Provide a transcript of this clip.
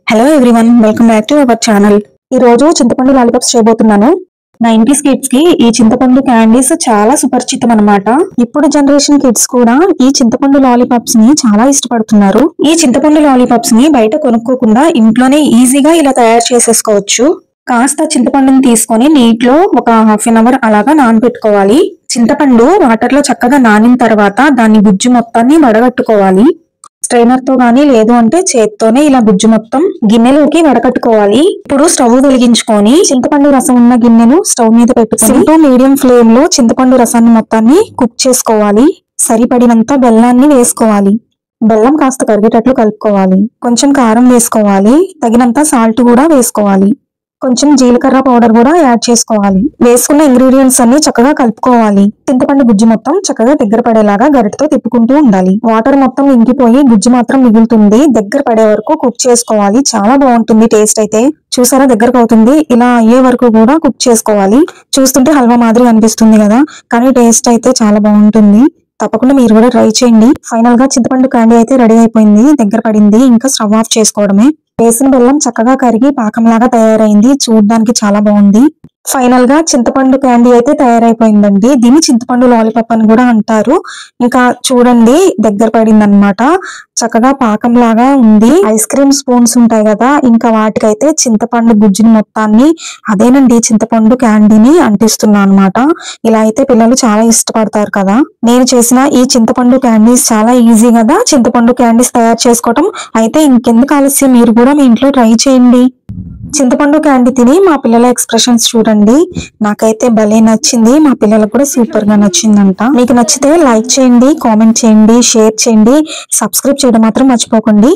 Hello everyone, welcome back to our channel. ఈ రోజు చింతపండు లాలీపాప్స్ చేయబోతున్నాను. 90s కిడ్స్ కి ఈ చింతపండు క్యాండీస్ చాలా సుపరిచితం అన్నమాట. ఇప్పుడు జనరేషన్ కిడ్స్ కూడా ఈ చింతపండు లాలీపాప్స్ ని చాలా ఇష్టపడుతున్నారు. ఈ చింతపండు లాలీపాప్స్ ని బయట కొనుక్కోకుండా ఇంట్లోనే ఈజీగా ఇలా తయారు చేసేసుకోవచ్చు. కాస్త చింతపండుని తీసుకొని నీటిలో ఒక హాఫ్ అన్ అవర్ అలాగా నానబెట్టుకోవాలి. చింతపండు వాటర్ లో చక్కగా నానిన తర్వాత దాని గుజ్జు మొత్తాన్ని వడగట్టుకోవాలి. స్ట్రైనర్ తో గానీ లేదు అంటే చేత్తోనే ఇలా గుజ్జు మొత్తం గిన్నెలోకి వడకట్టుకోవాలి. ఇప్పుడు స్టవ్ వెలిగించుకొని చింతపండు రసం ఉన్న గిన్నెను స్టవ్ మీద పెట్టుకొని మీడియం ఫ్లేమ్ లో చింతపండు రసాన్ని మొత్తాన్ని కుక్ చేసుకోవాలి. సరిపడినంత బెల్లాన్ని వేసుకోవాలి. బెల్లం కాస్త కరిగేటట్లు కలుపుకోవాలి. కొంచెం కారం వేసుకోవాలి. తగినంత సాల్ట్ కూడా వేసుకోవాలి. కొంచెం జీలకర్ర పౌడర్ కూడా యాడ్ చేసుకోవాలి. వేసుకున్న ఇంగ్రీడియంట్స్ అన్ని చక్కగా కలుపుకోవాలి. చింతపండు గుజ్జు మొత్తం చక్కగా దగ్గర పడేలాగా గరిటతో తిప్పుకుంటూ ఉండాలి. వాటర్ మొత్తం ఇంకిపోయి గుజ్జు మాత్రం మిగులుతుంది. దగ్గర పడే వరకు కుక్ చేసుకోవాలి. చాలా బాగుంటుంది టేస్ట్ అయితే. చూసారా, దగ్గరకు అవుతుంది. ఇలా అయ్యే వరకు కూడా కుక్ చేసుకోవాలి. చూస్తుంటే హల్వా మాదిరి అనిపిస్తుంది కదా, కానీ టేస్ట్ అయితే చాలా బాగుంటుంది. తప్పకుండా మీరు కూడా ట్రై చేయండి. ఫైనల్ గా చింతపండు క్యాండీ అయితే రెడీ అయిపోయింది, దగ్గర పడింది. ఇంకా స్టవ్ ఆఫ్ చేసుకోవడమే. వేసిన బెల్లం చక్కగా కరిగి పాకంలాగా తయారైంది. చూడడానికి చాలా బాగుంది. ఫైనల్ గా చింతపండు క్యాండీ అయితే తయారైపోయిందండి. దీన్ని చింతపండు లాలీపాప్ అని కూడా అంటారు. ఇంకా చూడండి, దగ్గర పడింది అనమాట. చక్కగా పాకంలాగా ఉంది. ఐస్ క్రీమ్ స్పూన్స్ ఉంటాయి కదా, ఇంకా వాటికైతే చింతపండు గుజ్జుని మొత్తాన్ని, అదేనండి చింతపండు క్యాండీని అంటిస్తున్నాను అనమాట. ఇలా అయితే పిల్లలు చాలా ఇష్టపడతారు కదా. నేను చేసిన ఈ చింతపండు క్యాండీస్ చాలా ఈజీ కదా, చింతపండు క్యాండీస్ తయారు చేసుకోవటం. అయితే ఇంకెందుకు ఆలస్యం, మీరు కూడా మీ ఇంట్లో ట్రై చేయండి. చింతపండు క్యాండీ తిని మా పిల్లల ఎక్స్ప్రెషన్స్ చూడండి. నాకైతే భలే నచ్చింది. మా పిల్లలకు కూడా సూపర్ గా నచ్చిందంట. మీకు నచ్చితే లైక్ చేయండి, కామెంట్ చేయండి, షేర్ చేయండి, సబ్స్క్రైబ్ చేయడం మాత్రం మర్చిపోకండి.